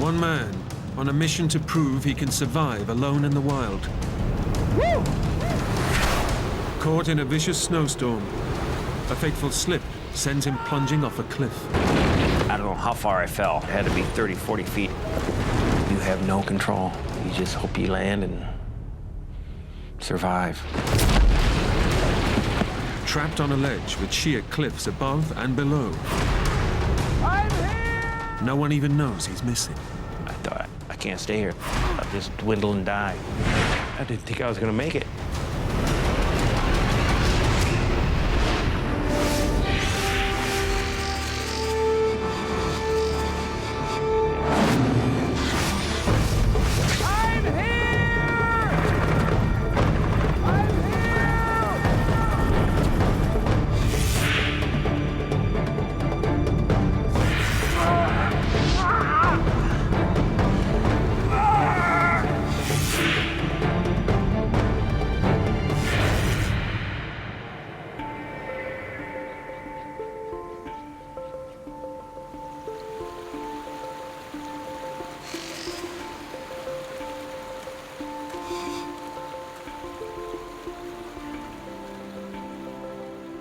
One man on a mission to prove he can survive alone in the wild. Woo! Caught in a vicious snowstorm, a fateful slip sends him plunging off a cliff. I don't know how far I fell. It had to be 30, 40 feet. You have no control. You just hope you land and survive. Trapped on a ledge with sheer cliffs above and below. I'm here! No one even knows he's missing. I thought, I can't stay here. I'll just dwindle and die. I didn't think I was gonna make it.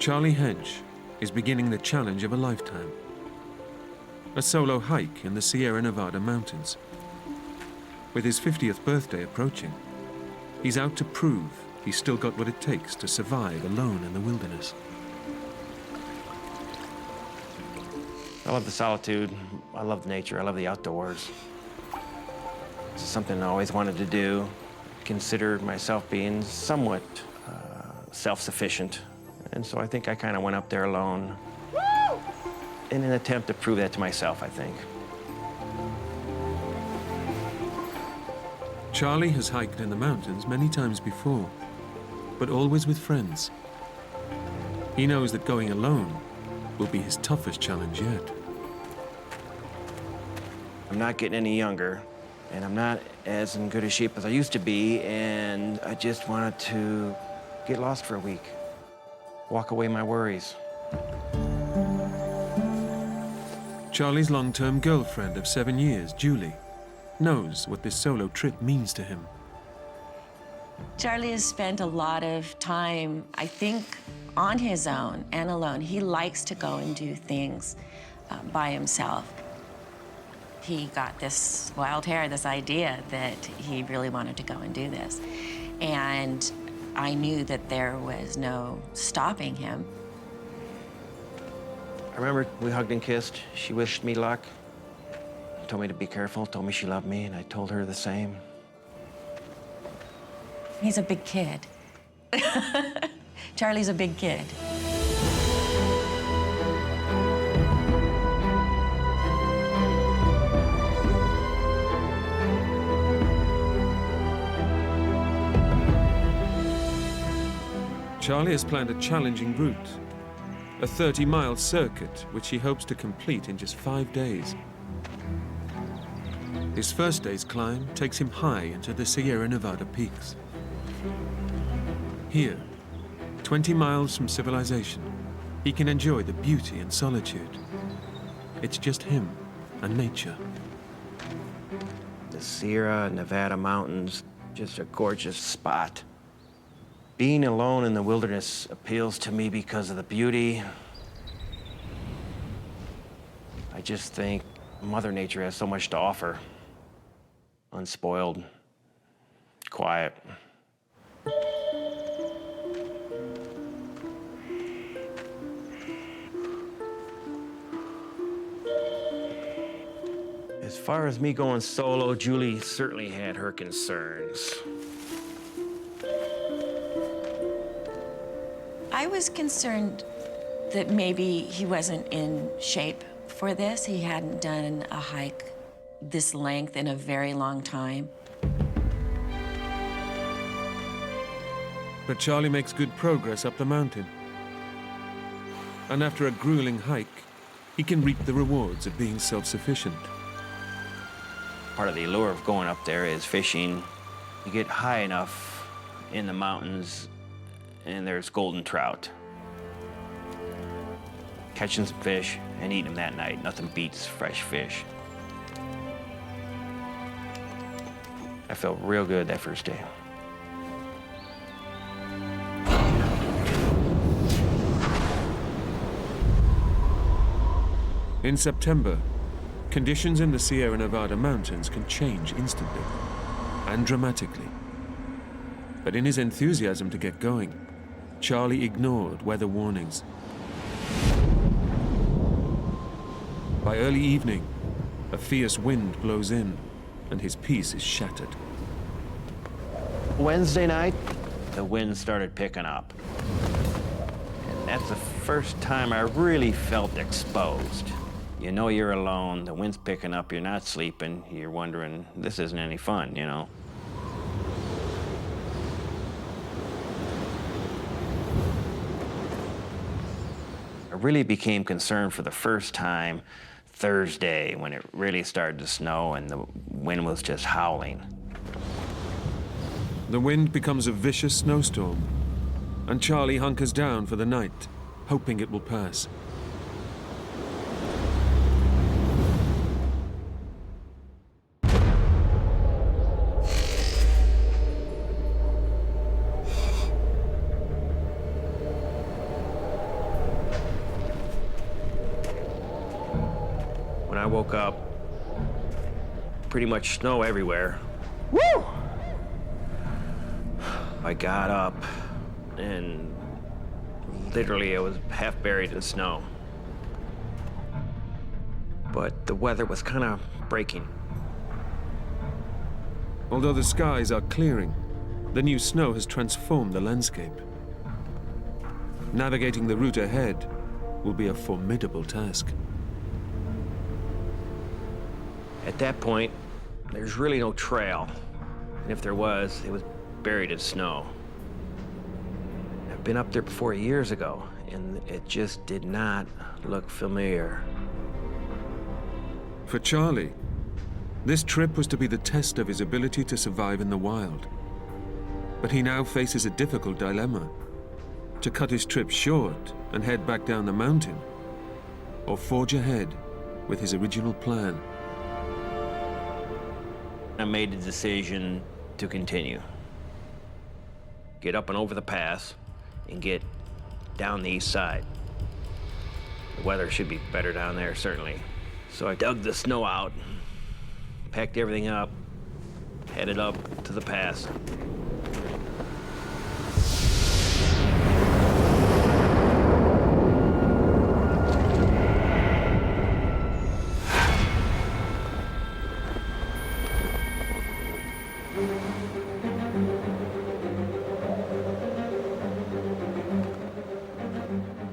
Charlie Hedge is beginning the challenge of a lifetime. A solo hike in the Sierra Nevada mountains. With his 50th birthday approaching, he's out to prove he's still got what it takes to survive alone in the wilderness. I love the solitude. I love nature. I love the outdoors. It's something I always wanted to do. Considered myself being somewhat self-sufficient. And so I think I kind of went up there alone. Woo! In an attempt to prove that to myself, I think. Charlie has hiked in the mountains many times before, but always with friends. He knows that going alone will be his toughest challenge yet. I'm not getting any younger, and I'm not as in good a shape as I used to be, and I just wanted to get lost for a week. Walk away my worries. Charlie's long-term girlfriend of 7 years, Julie, knows what this solo trip means to him. Charlie has spent a lot of time, I think, on his own and alone. He likes to go and do things by himself. He got this wild hair, this idea that he really wanted to go and do this. And I knew that there was no stopping him. I remember we hugged and kissed. She wished me luck, told me to be careful, told me she loved me, and I told her the same. He's a big kid. Charlie's a big kid. Charlie has planned a challenging route, a 30-mile circuit which he hopes to complete in just 5 days. His first day's climb takes him high into the Sierra Nevada peaks. Here, 20 miles from civilization, he can enjoy the beauty and solitude. It's just him and nature. The Sierra Nevada mountains, just a gorgeous spot. Being alone in the wilderness appeals to me because of the beauty. I just think Mother Nature has so much to offer. Unspoiled, quiet. As far as me going solo, Julie certainly had her concerns. I was concerned that maybe he wasn't in shape for this. He hadn't done a hike this length in a very long time. But Charlie makes good progress up the mountain. And after a grueling hike, he can reap the rewards of being self-sufficient. Part of the allure of going up there is fishing. You get high enough in the mountains and there's golden trout. Catching some fish and eating them that night. Nothing beats fresh fish. I felt real good that first day. In September, conditions in the Sierra Nevada mountains can change instantly and dramatically. But in his enthusiasm to get going, Charlie ignored weather warnings. By early evening, a fierce wind blows in, and his peace is shattered. Wednesday night, the wind started picking up. And that's the first time I really felt exposed. You know you're alone, the wind's picking up, you're not sleeping, you're wondering, this isn't any fun, you know? I really became concerned for the first time Thursday when it really started to snow and the wind was just howling. The wind becomes a vicious snowstorm, and Charlie hunkers down for the night, hoping it will pass. When I woke up, pretty much snow everywhere. Woo! I got up and literally I was half buried in snow. But the weather was kind of breaking. Although the skies are clearing, the new snow has transformed the landscape. Navigating the route ahead will be a formidable task. At that point, there's really no trail. And if there was, it was buried in snow. I've been up there before years ago, and it just did not look familiar. For Charlie, this trip was to be the test of his ability to survive in the wild. But he now faces a difficult dilemma: to cut his trip short and head back down the mountain, or forge ahead with his original plan. I made the decision to continue. Get up and over the pass and get down the east side. The weather should be better down there, certainly. So I dug the snow out, packed everything up, headed up to the pass.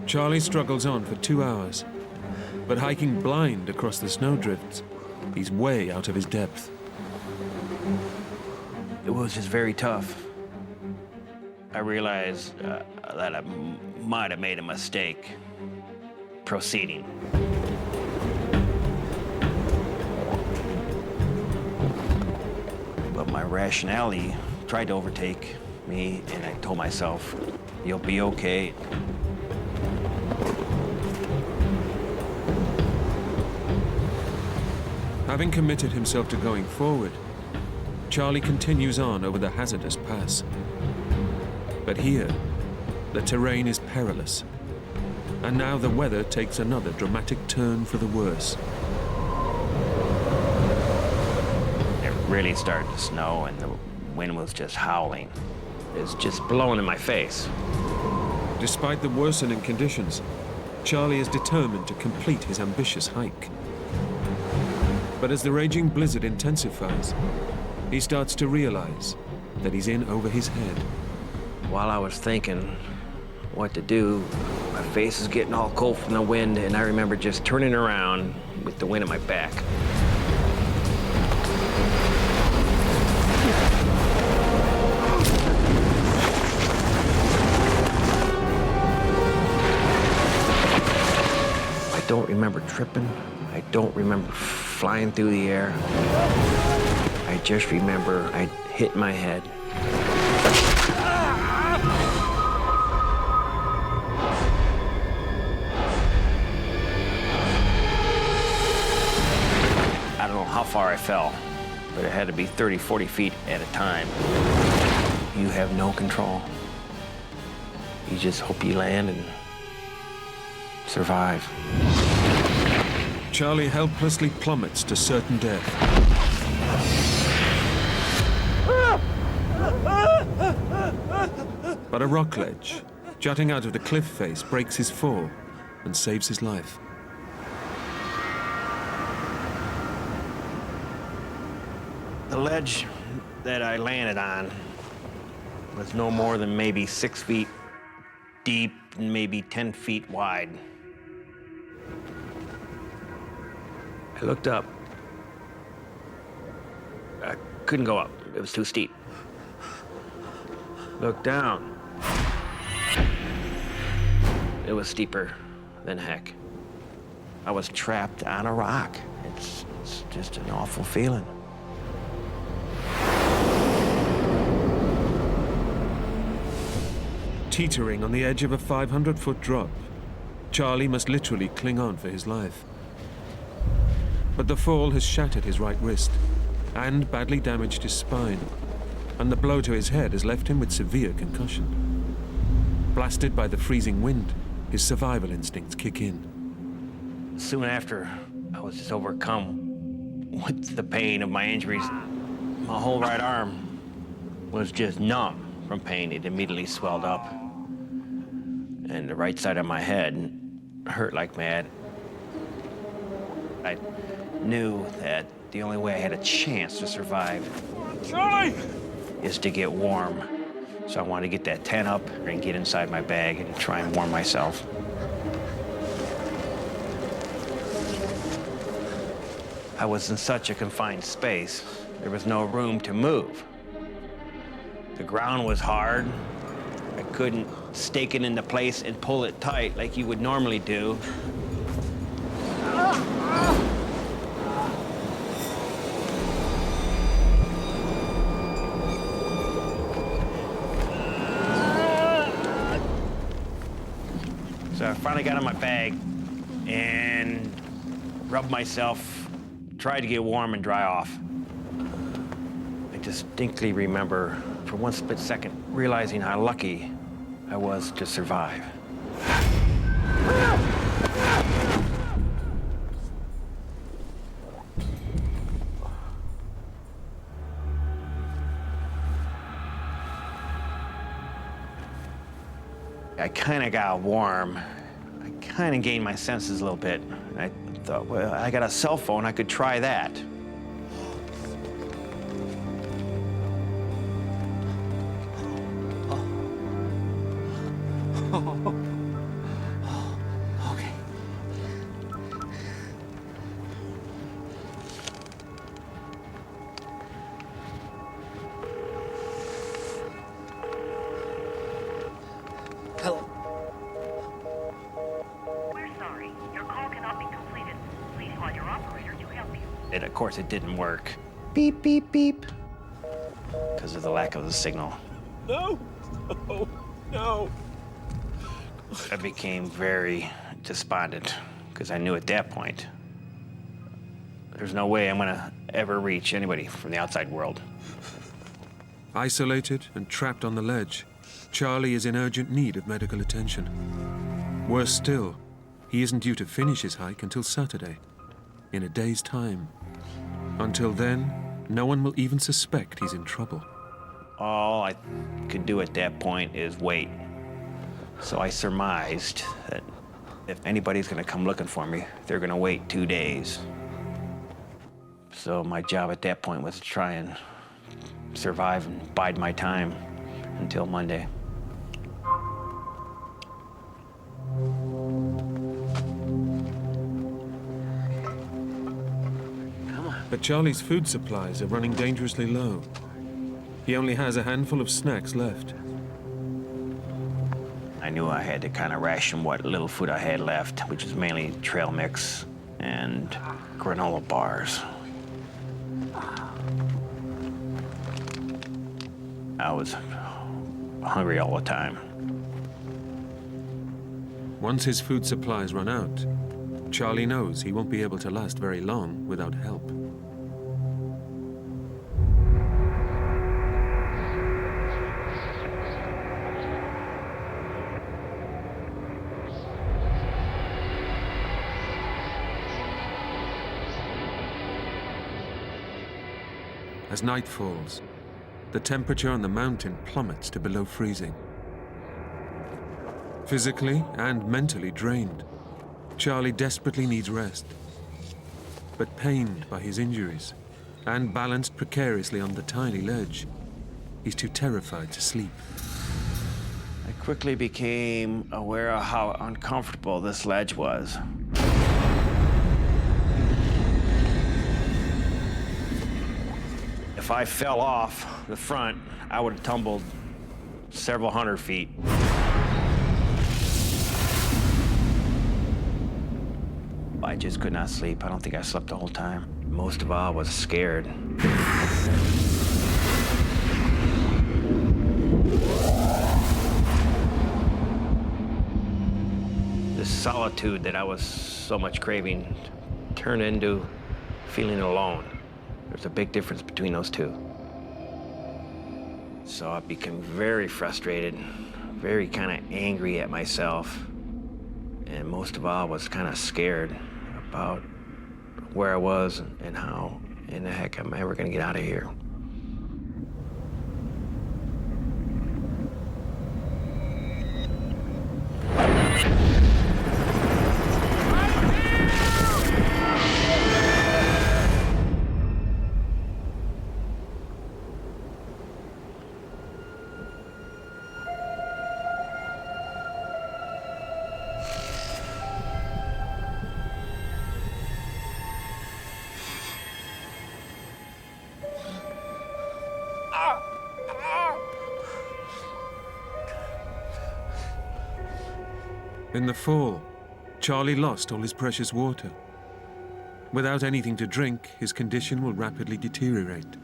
Charlie struggles on for 2 hours, but hiking blind across the snowdrifts, he's way out of his depth. It was just very tough. I realized that I might have made a mistake proceeding. But my rationality tried to overtake me, and I told myself, you'll be okay. Having committed himself to going forward, Charlie continues on over the hazardous pass. But here, the terrain is perilous, and now the weather takes another dramatic turn for the worse. It really started to snow, and the wind was just howling. It was just blowing in my face. Despite the worsening conditions, Charlie is determined to complete his ambitious hike. But as the raging blizzard intensifies, he starts to realize that he's in over his head. While I was thinking what to do, my face is getting all cold from the wind, and I remember just turning around with the wind at my back. I don't remember tripping. I don't remember flying through the air. I just remember I hit my head. I don't know how far I fell, but it had to be 30, 40 feet at a time. You have no control. You just hope you land and survive. Charlie helplessly plummets to certain death. But a rock ledge, jutting out of the cliff face, breaks his fall and saves his life. The ledge that I landed on was no more than maybe 6 feet deep and maybe 10 feet wide. I looked up. I couldn't go up. It was too steep. Looked down. It was steeper than heck. I was trapped on a rock. It's just an awful feeling. Teetering on the edge of a 500-foot drop, Charlie must literally cling on for his life. But the fall has shattered his right wrist and badly damaged his spine, and the blow to his head has left him with severe concussion. Blasted by the freezing wind, his survival instincts kick in. Soon after, I was just overcome with the pain of my injuries. My whole right arm was just numb from pain. It immediately swelled up. And the right side of my head hurt like mad. I knew that the only way I had a chance to survive is to get warm. So I wanted to get that tent up and get inside my bag and try and warm myself. I was in such a confined space, there was no room to move. The ground was hard. I couldn't stake it into place and pull it tight like you would normally do. So I finally got in my bag and rubbed myself, tried to get warm and dry off. I distinctly remember, for one split second, realizing how lucky I was to survive. I kind of got warm. I kind of gained my senses a little bit. And I thought, well, I got a cell phone, I could try that. Okay. Hello. We're sorry. Your call cannot be completed. Please call your operator to help you. And of course, it didn't work. Beep, beep, beep. Because of the lack of the signal. No. Oh, no. I became very despondent because I knew at that point there's no way I'm gonna ever reach anybody from the outside world. Isolated and trapped on the ledge, Charlie is in urgent need of medical attention. Worse still, he isn't due to finish his hike until Saturday, in a day's time. Until then, no one will even suspect he's in trouble. All I could do at that point is wait. So I surmised that if anybody's gonna come looking for me, they're gonna wait 2 days. So my job at that point was to try and survive and bide my time until Monday. But Charlie's food supplies are running dangerously low. He only has a handful of snacks left. I knew I had to kind of ration what little food I had left, which is mainly trail mix and granola bars. I was hungry all the time. Once his food supplies run out, Charlie knows he won't be able to last very long without help. As night falls, the temperature on the mountain plummets to below freezing. Physically and mentally drained, Charlie desperately needs rest. But pained by his injuries and balanced precariously on the tiny ledge, he's too terrified to sleep. I quickly became aware of how uncomfortable this ledge was. If I fell off the front, I would have tumbled several hundred feet. I just could not sleep. I don't think I slept the whole time. Most of all, I was scared. This solitude that I was so much craving turned into feeling alone. There's a big difference between those two. So I became very frustrated, very kind of angry at myself. And most of all, I was kind of scared about where I was and how in the heck am I ever gonna get out of here. In the fall, Charlie lost all his precious water. Without anything to drink, his condition will rapidly deteriorate.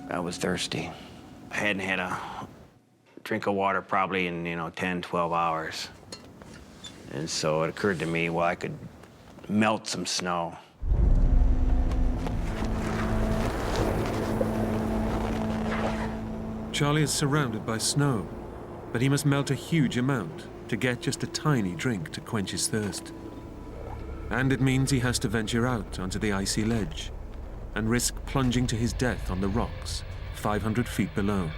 I was thirsty. I hadn't had a drink of water probably in, 10, 12 hours. And so it occurred to me, well, I could melt some snow. Charlie is surrounded by snow, but he must melt a huge amount to get just a tiny drink to quench his thirst. And it means he has to venture out onto the icy ledge and risk plunging to his death on the rocks 500 feet below.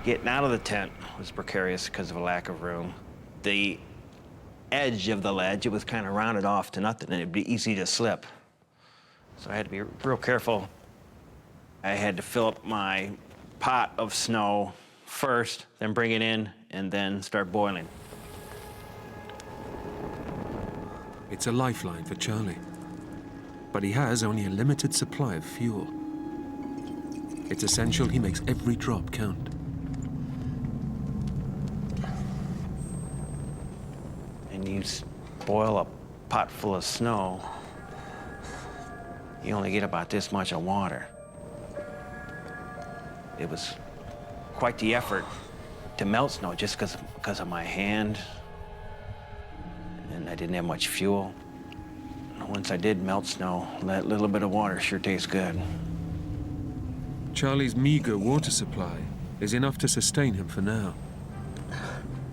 Getting out of the tent was precarious because of a lack of room. The edge of the ledge, it was kind of rounded off to nothing, and it'd be easy to slip. So I had to be real careful. I had to fill up my pot of snow first, then bring it in, and then start boiling. It's a lifeline for Charlie, but he has only a limited supply of fuel. It's essential he makes every drop count. And you boil a pot full of snow, you only get about this much of water. It was quite the effort to melt snow just because of my hand, and I didn't have much fuel. Once I did melt snow, that little bit of water sure tastes good. Charlie's meager water supply is enough to sustain him for now.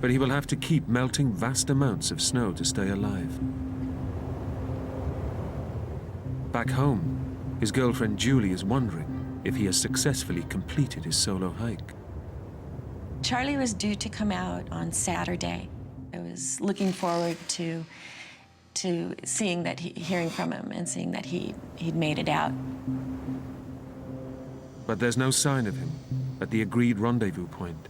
But he will have to keep melting vast amounts of snow to stay alive. Back home, his girlfriend Julie is wondering if he has successfully completed his solo hike. Charlie was due to come out on Saturday. I was looking forward to seeing that, hearing from him and seeing that he'd made it out. But there's no sign of him at the agreed rendezvous point.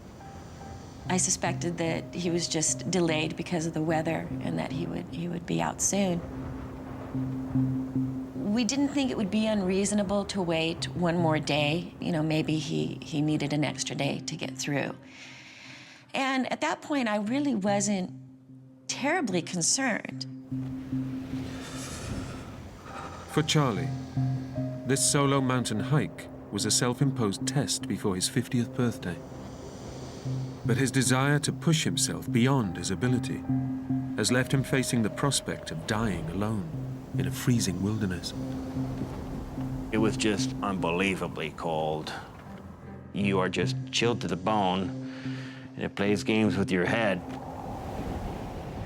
I suspected that he was just delayed because of the weather and that he would be out soon. We didn't think it would be unreasonable to wait one more day. Maybe he needed an extra day to get through. And at that point, I really wasn't terribly concerned. For Charlie, this solo mountain hike was a self-imposed test before his 50th birthday. But his desire to push himself beyond his ability has left him facing the prospect of dying alone in a freezing wilderness. It was just unbelievably cold. You are just chilled to the bone, and it plays games with your head.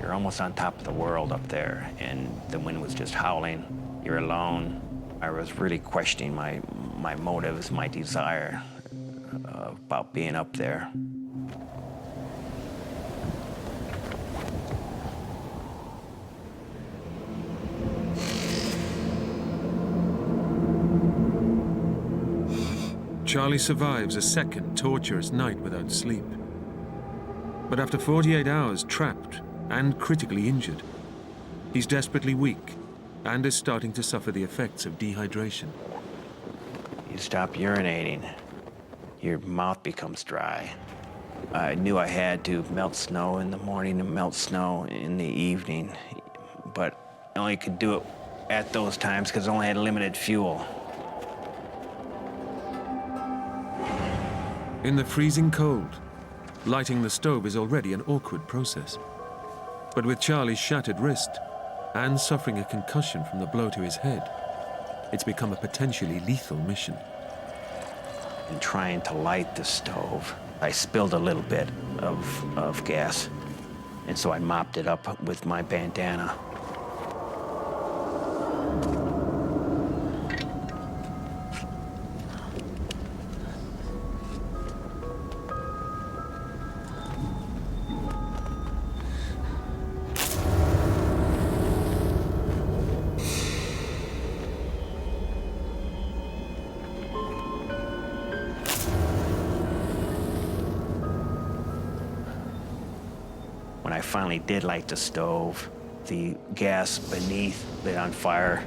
You're almost on top of the world up there, and the wind was just howling. You're alone. I was really questioning my motives, my desire about being up there. Charlie survives a second torturous night without sleep. But after 48 hours trapped and critically injured, he's desperately weak and is starting to suffer the effects of dehydration. You stop urinating, your mouth becomes dry. I knew I had to melt snow in the morning and melt snow in the evening, but I only could do it at those times because I only had limited fuel. In the freezing cold, lighting the stove is already an awkward process. But with Charlie's shattered wrist and suffering a concussion from the blow to his head, it's become a potentially lethal mission. In trying to light the stove, I spilled a little bit of gas, and so I mopped it up with my bandana. When I finally did light the stove, the gas beneath lit on fire.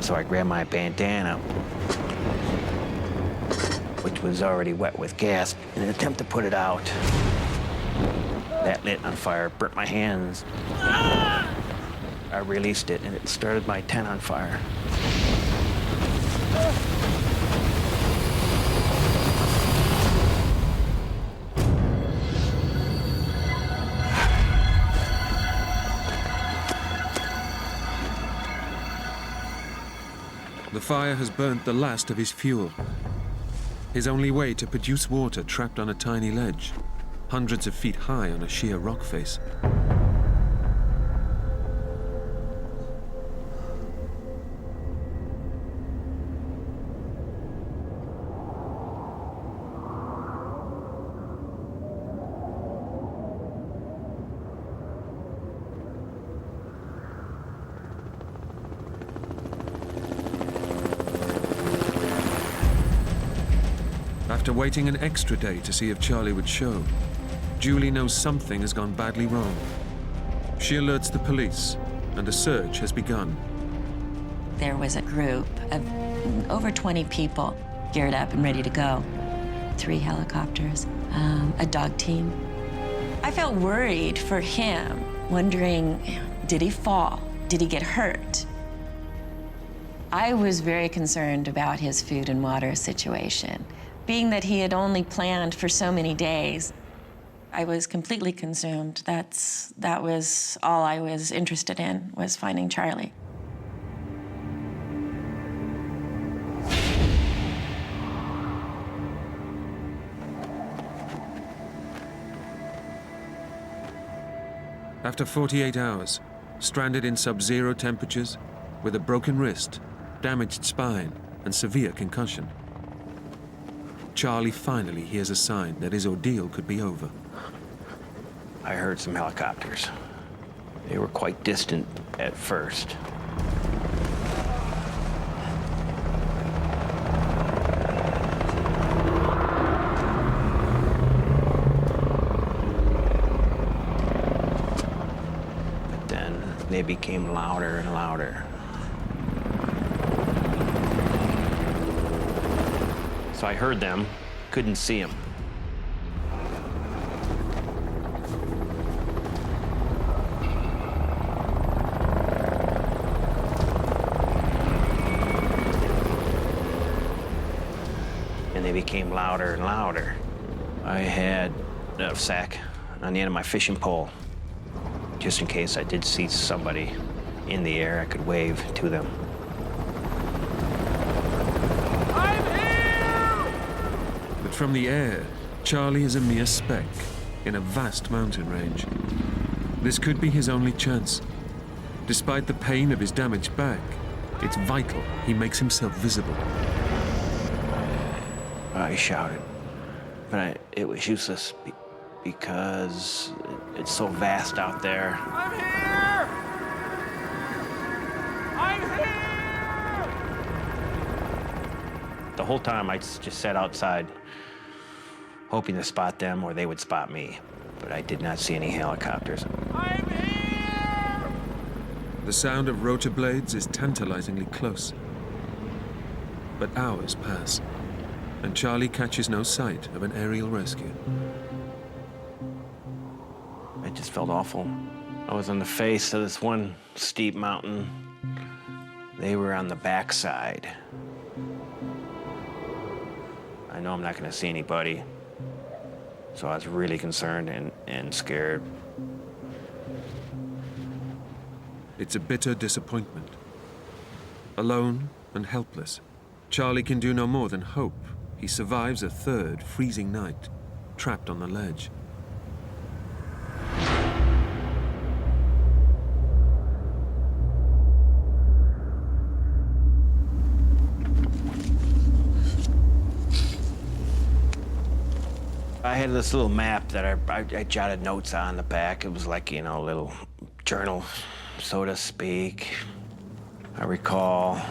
So I grabbed my bandana, which was already wet with gas, in an attempt to put it out. That lit on fire, burnt my hands. I released it, and it started my tent on fire. The fire has burnt the last of his fuel. His only way to produce water trapped on a tiny ledge, hundreds of feet high on a sheer rock face. After waiting an extra day to see if Charlie would show, Julie knows something has gone badly wrong. She alerts the police, and a search has begun. There was a group of over 20 people geared up and ready to go. 3 helicopters, a dog team. I felt worried for him, wondering, did he fall? Did he get hurt? I was very concerned about his food and water situation. Being that he had only planned for so many days, I was completely consumed. That was all I was interested in, was finding Charlie. After 48 hours, stranded in sub-zero temperatures, with a broken wrist, damaged spine, and severe concussion, Charlie finally hears a sign that his ordeal could be over. I heard some helicopters. They were quite distant at first. But then they became louder and louder. So I heard them, couldn't see them. And they became louder and louder. I had a sack on the end of my fishing pole, just in case I did see somebody in the air, I could wave to them. But from the air, Charlie is a mere speck in a vast mountain range. This could be his only chance. Despite the pain of his damaged back, it's vital he makes himself visible. I shouted, but it was useless because it's so vast out there. I'm here! I'm here! The whole time I just sat outside, hoping to spot them or they would spot me, but I did not see any helicopters. I'm here! The sound of rotor blades is tantalizingly close. But hours pass, and Charlie catches no sight of an aerial rescue. It just felt awful. I was on the face of this one steep mountain. They were on the backside. I know I'm not gonna see anybody, so I was really concerned and scared. It's a bitter disappointment. Alone and helpless, Charlie can do no more than hope he survives a third freezing night, trapped on the ledge. I had this little map that I jotted notes on the back. It was like, you know, a little journal, so to speak. I recall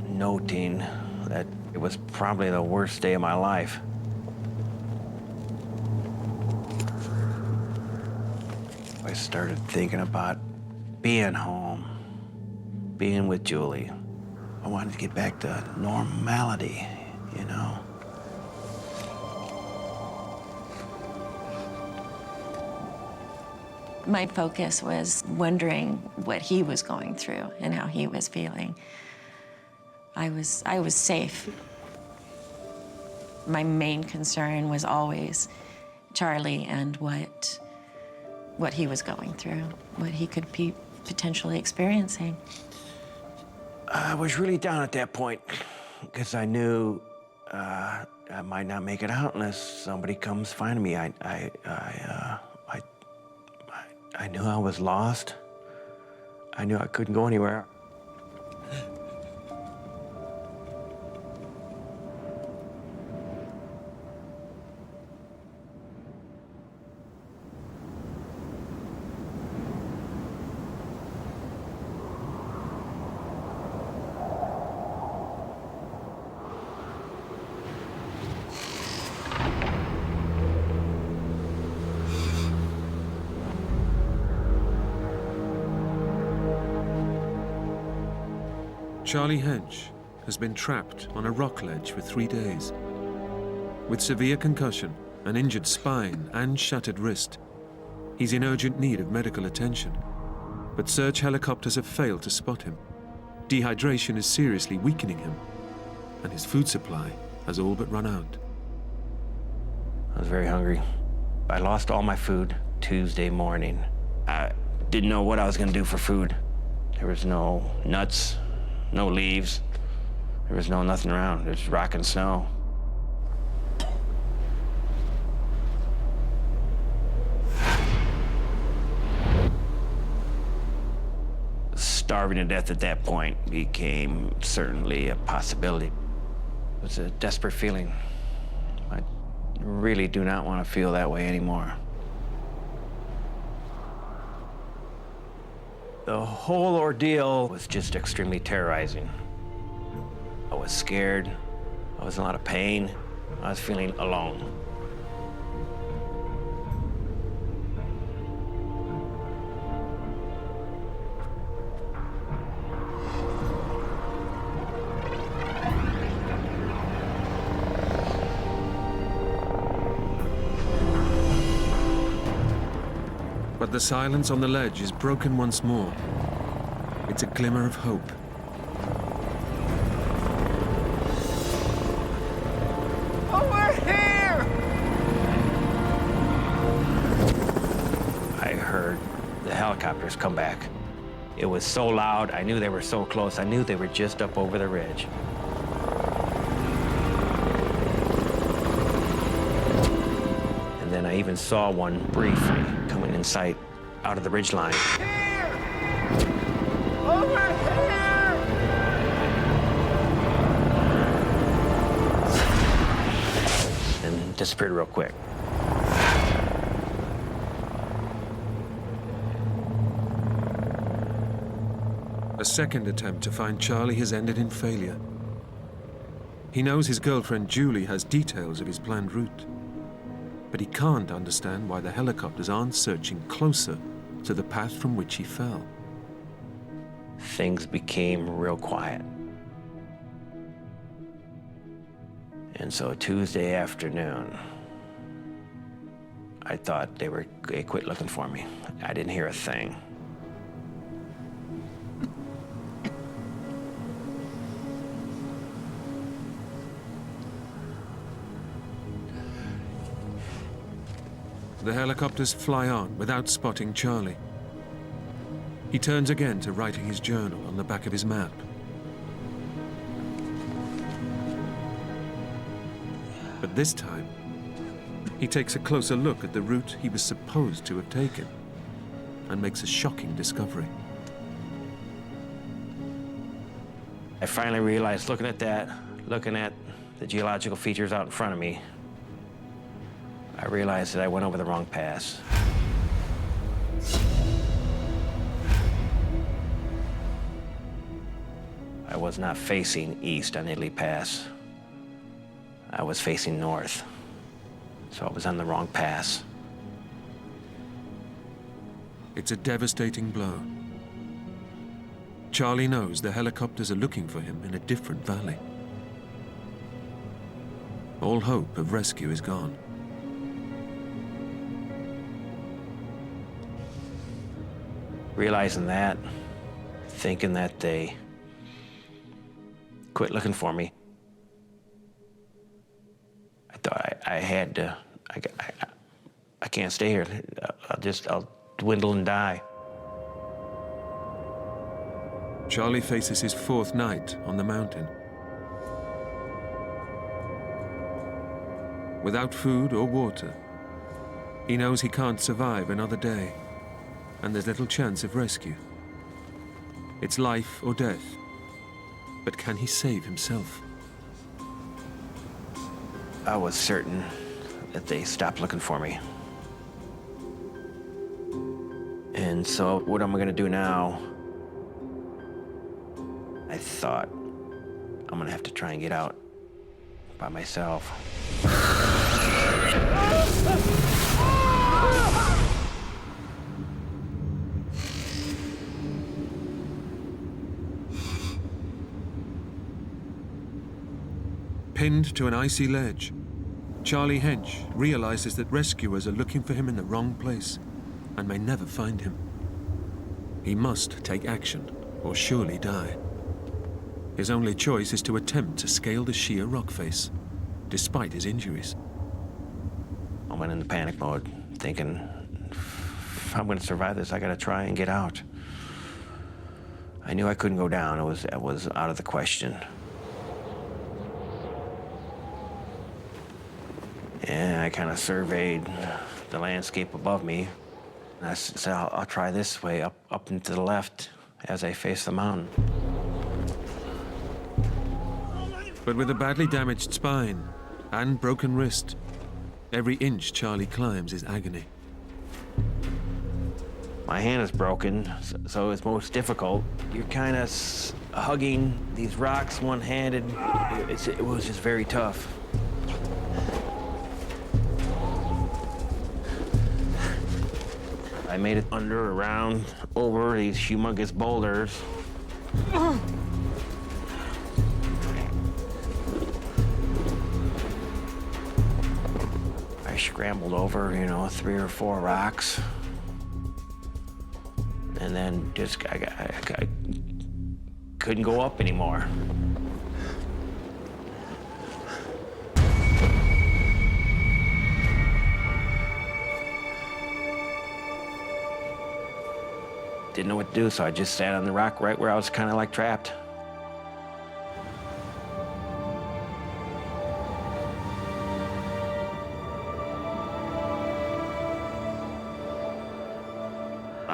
noting that it was probably the worst day of my life. I started thinking about being home, being with Julie. I wanted to get back to normality, you know? My focus was wondering what he was going through and how he was feeling. I was safe. My main concern was always Charlie and what he was going through, what he could be potentially experiencing. I was really down at that point because I knew I might not make it out unless somebody comes find me. I knew I was lost. I knew I couldn't go anywhere. Charlie Hench has been trapped on a rock ledge for 3 days. With severe concussion, an injured spine and shattered wrist, he's in urgent need of medical attention. But search helicopters have failed to spot him. Dehydration is seriously weakening him, and his food supply has all but run out. I was very hungry. I lost all my food Tuesday morning. I didn't know what I was gonna do for food. There was no nuts, no leaves. There was nothing around. There's rock and snow. Starving to death at that point became certainly a possibility. It was a desperate feeling. I really do not want to feel that way anymore. The whole ordeal was just extremely terrorizing. I was scared. I was in a lot of pain. I was feeling alone. But the silence on the ledge is broken once more. It's a glimmer of hope. Oh, we're here! I heard the helicopters come back. It was so loud, I knew they were so close. I knew they were just up over the ridge. then I even saw one briefly coming in sight out of the ridgeline. Here! Over here! And disappeared real quick. A second attempt to find Charlie has ended in failure. He knows his girlfriend Julie has details of his planned route, but he can't understand why the helicopters aren't searching closer to the path from which he fell. Things became real quiet. And so Tuesday afternoon, I thought they quit looking for me. I didn't hear a thing. The helicopters fly on without spotting Charlie. He turns again to writing his journal on the back of his map. But this time, he takes a closer look at the route he was supposed to have taken and makes a shocking discovery. I finally realized, looking at the geological features out in front of me, I realized that I went over the wrong pass. I was not facing east on Italy Pass. I was facing north. So I was on the wrong pass. It's a devastating blow. Charlie knows the helicopters are looking for him in a different valley. All hope of rescue is gone. Realizing that, thinking that they quit looking for me, I thought I had to, I can't stay here. I'll dwindle and die. Charlie faces his fourth night on the mountain. Without food or water, he knows he can't survive another day, and there's little chance of rescue. It's life or death, but can he save himself? I was certain that they stopped looking for me. And so what am I gonna do now? I thought I'm gonna have to try and get out by myself. Pinned to an icy ledge, Charlie Hench realizes that rescuers are looking for him in the wrong place and may never find him. He must take action or surely die. His only choice is to attempt to scale the sheer rock face, despite his injuries. I went into panic mode, thinking, if I'm gonna survive this, I gotta try and get out. I knew I couldn't go down. It was out of the question. And I kind of surveyed the landscape above me. And I said, I'll try this way, up and to the left, as I face the mountain. But with a badly damaged spine and broken wrist, every inch Charlie climbs is agony. My hand is broken, so it's most difficult. You're kind of hugging these rocks one-handed. It was just very tough. I made it under, around, over these humongous boulders. I scrambled over, 3 or 4 rocks. And then just, I couldn't go up anymore. Didn't know what to do, so I just sat on the rock right where I was kind of like trapped.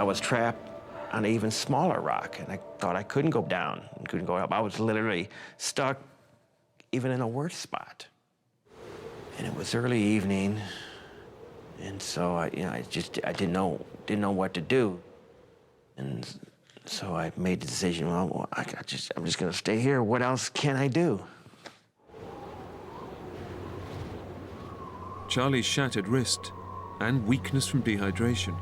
was trapped on an even smaller rock, and I thought I couldn't go down and couldn't go up. I was literally stuck even in a worse spot. And it was early evening, and so I didn't know what to do. And so I made the decision, well, I'm just gonna stay here. What else can I do? Charlie's shattered wrist and weakness from dehydration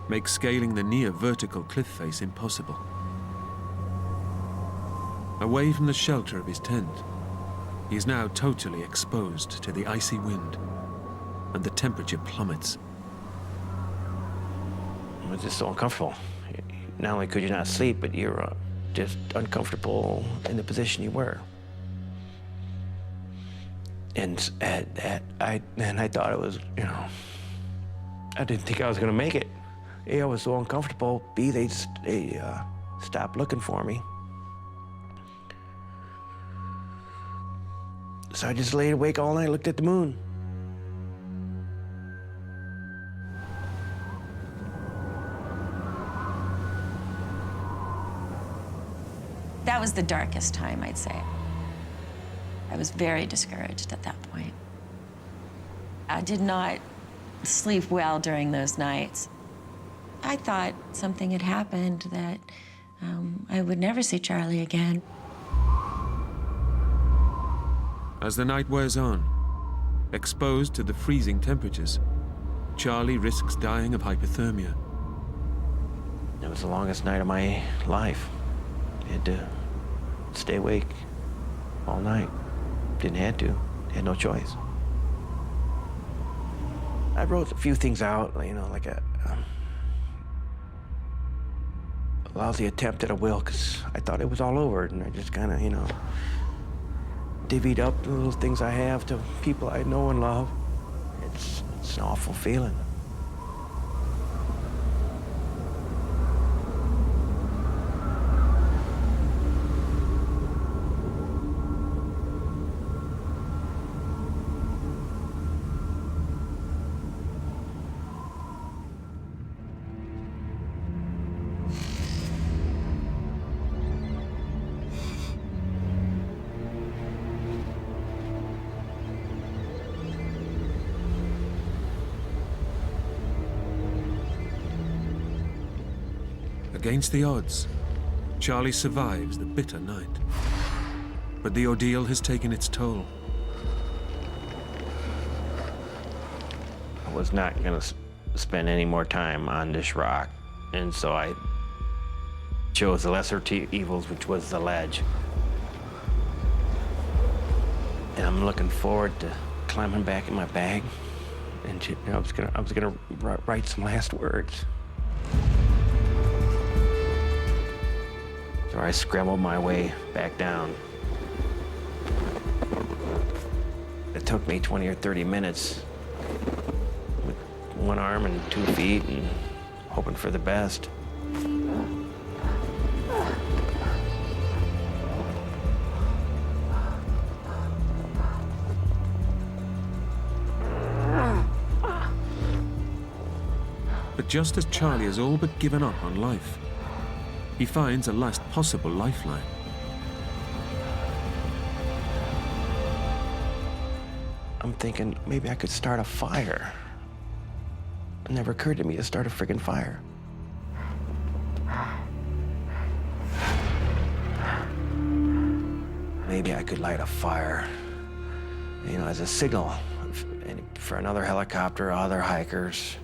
make scaling the near vertical cliff face impossible. Away from the shelter of his tent, he is now totally exposed to the icy wind, and the temperature plummets. It was just so uncomfortable. Not only could you not sleep, but you're just uncomfortable in the position you were. And I thought it was, I didn't think I was gonna make it. A, I was so uncomfortable. B, they stopped looking for me. So I just laid awake all night, looked at the moon. That was the darkest time, I'd say. I was very discouraged at that point. I did not sleep well during those nights. I thought something had happened, that I would never see Charlie again. As the night wears on, exposed to the freezing temperatures, Charlie risks dying of hypothermia. It was the longest night of my life. I had to stay awake all night. Didn't have to, had no choice. I wrote a few things out, like a lousy attempt at a will, because I thought it was all over, and I just kind of, divvied up the little things I have to people I know and love. It's an awful feeling. Against the odds, Charlie survives the bitter night. But the ordeal has taken its toll. I was not going to spend any more time on this rock, and so I chose the lesser evils, which was the ledge. And I'm looking forward to climbing back in my bag, and I was gonna write some last words. So I scrambled my way back down. It took me 20 or 30 minutes with one arm and 2 feet and hoping for the best. But just as Charlie has all but given up on life, he finds a last possible lifeline. I'm thinking maybe I could start a fire. It never occurred to me to start a friggin' fire. Maybe I could light a fire, as a signal for another helicopter or other hikers.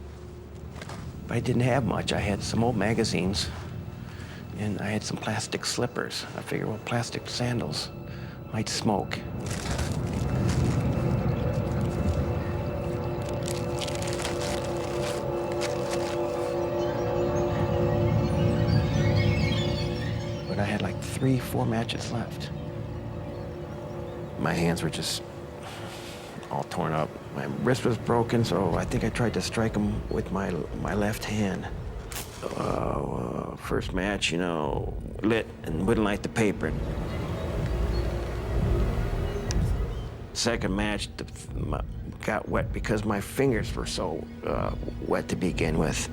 But I didn't have much. I had some old magazines, and I had some plastic slippers. I figured, well, plastic sandals might smoke. But I had like 3-4 matches left. My hands were just all torn up. My wrist was broken, so I think I tried to strike him with my left hand. First match, lit and wouldn't light the paper. Second match, got wet because my fingers were so wet to begin with.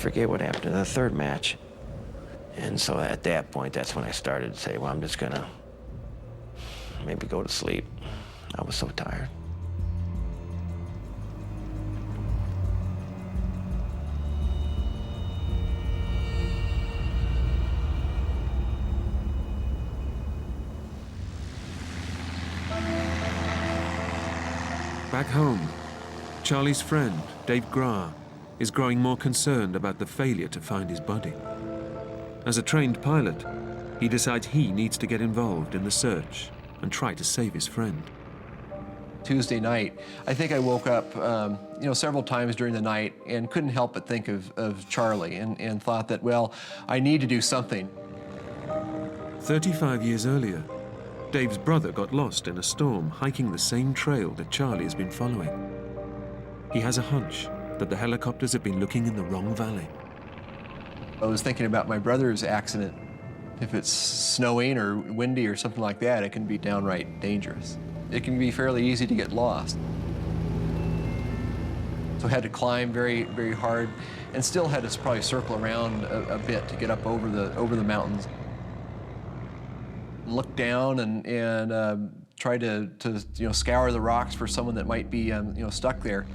forget what happened to the third match. And so at that point, that's when I started to say, well, I'm just gonna maybe go to sleep. I was so tired. Back home, Charlie's friend, Dave Gra, is growing more concerned about the failure to find his body. As a trained pilot, he decides he needs to get involved in the search and try to save his friend. Tuesday night, I think I woke up several times during the night and couldn't help but think of Charlie and thought that, well, I need to do something. 35 years earlier, Dave's brother got lost in a storm hiking the same trail that Charlie has been following. He has a hunch that the helicopters have been looking in the wrong valley. I was thinking about my brother's accident. If it's snowing or windy or something like that, it can be downright dangerous. It can be fairly easy to get lost. So I had to climb very, very hard and still had to probably circle around a bit to get up over the mountains. Look down and try to scour the rocks for someone that might be stuck there.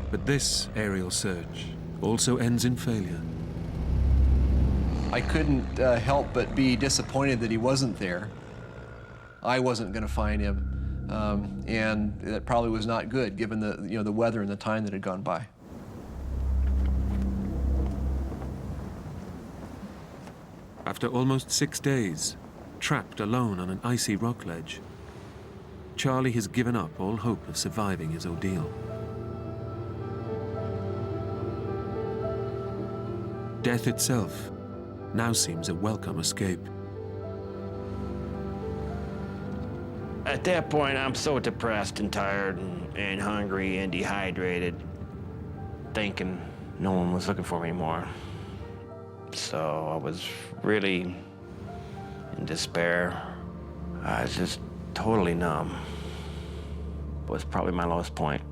But this aerial search also ends in failure. I couldn't help but be disappointed that he wasn't there. I wasn't going to find him, and that probably was not good given the weather and the time that had gone by. After almost 6 days, trapped alone on an icy rock ledge, Charlie has given up all hope of surviving his ordeal. Death itself now seems a welcome escape. At that point, I'm so depressed and tired and hungry and dehydrated, thinking no one was looking for me anymore. So I was really in despair. I was just totally numb. It was probably my lowest point.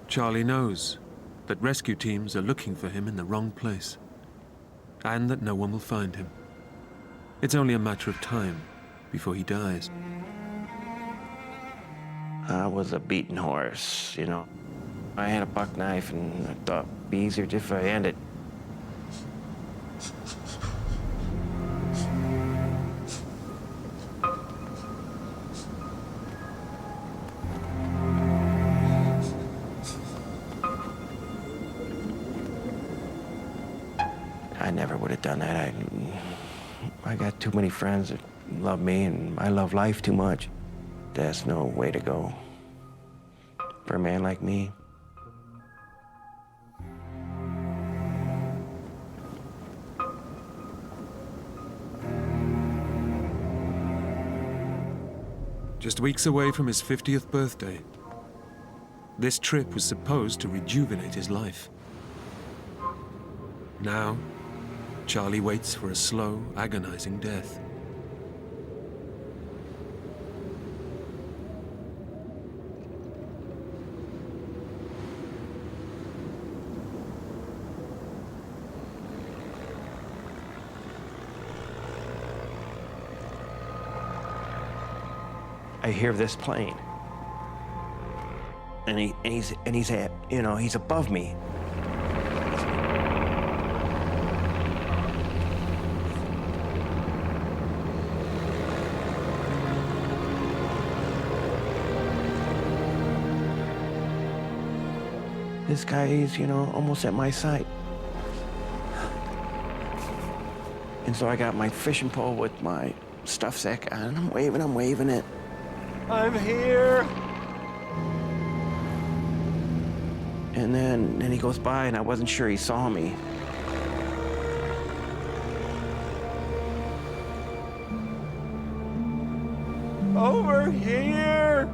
Charlie knows that rescue teams are looking for him in the wrong place, and that no one will find him. It's only a matter of time before he dies. I was a beaten horse, I had a buck knife, and I thought it'd be easier if I ended. I never would have done that. I got too many friends that love me, and I love life too much. That's no way to go for a man like me. Just weeks away from his 50th birthday, this trip was supposed to rejuvenate his life. Now, Charlie waits for a slow, agonizing death. I hear this plane, and he's above me. This guy is, almost at my sight. And so I got my fishing pole with my stuff sack on, and I'm waving it. I'm here. And then he goes by, and I wasn't sure he saw me. Over here.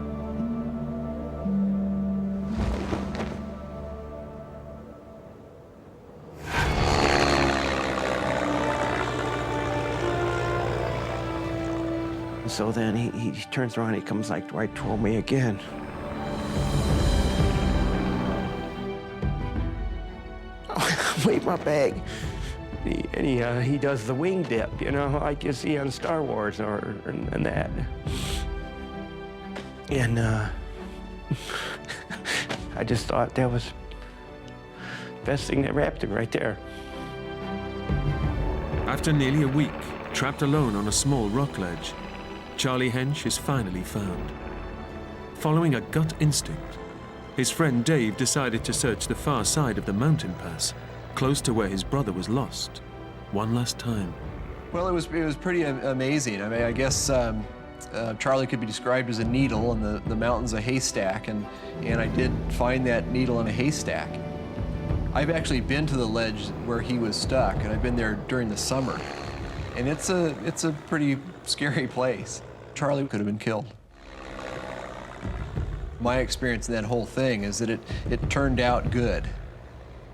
So then he turns around, he comes right toward me again. wave my bag. He does the wing dip, you know, like you see on Star Wars and that. And I just thought that was the best thing that happened right there. After nearly a week, trapped alone on a small rock ledge, Charlie Hench is finally found. Following a gut instinct, his friend Dave decided to search the far side of the mountain pass, close to where his brother was lost, one last time. Well, it was pretty amazing. I mean, I guess Charlie could be described as a needle and the mountain's a haystack, and I did find that needle in a haystack. I've actually been to the ledge where he was stuck, and I've been there during the summer. And it's a pretty scary place. Charlie could have been killed. My experience in that whole thing is that it turned out good.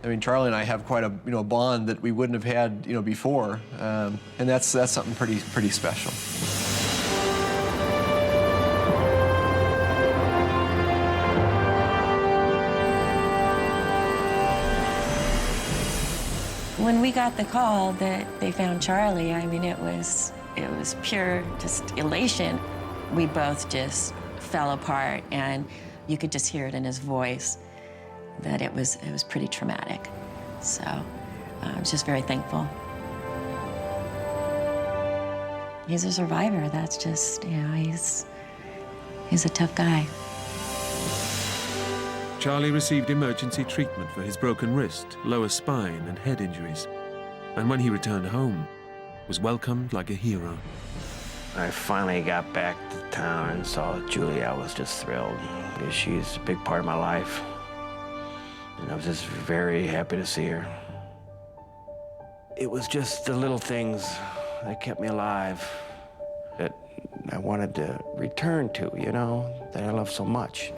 I mean, Charlie and I have quite a bond that we wouldn't have had before, and that's something pretty special. When we got the call that they found Charlie, I mean, it was pure just elation. We both just fell apart, and you could just hear it in his voice that it was pretty traumatic. So I was just very thankful. He's a survivor. That's just, he's a tough guy. Charlie received emergency treatment for his broken wrist, lower spine, and head injuries. And when he returned home, was welcomed like a hero. I finally got back to town and saw Julie. I was just thrilled. She's a big part of my life. And I was just very happy to see her. It was just the little things that kept me alive that I wanted to return to, that I love so much.